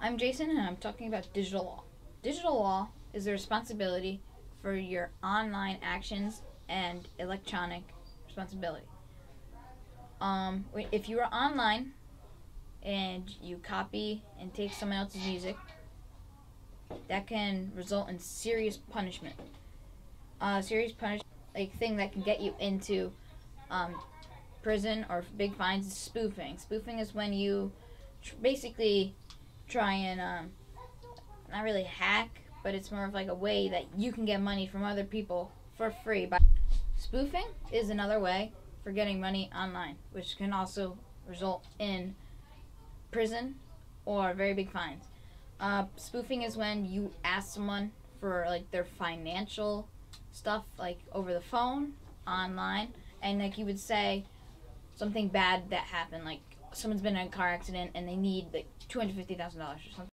I'm Jason, and I'm talking about digital law. Digital law is the responsibility for your online actions and electronic responsibility. If you are online and you copy and take someone else's music, that can result in serious punishment. Like thing that can get you into prison or big fines is spoofing. Spoofing is when you basically try and not really hack, but it's more of like a way that you can get money from other people for free. Spoofing is another way for getting money online, which can also result in prison or very big fines. Spoofing is when you ask someone for like their financial stuff, like over the phone, online, and like you would say something bad that happened, like someone's been in a car accident and they need like $250,000 or something.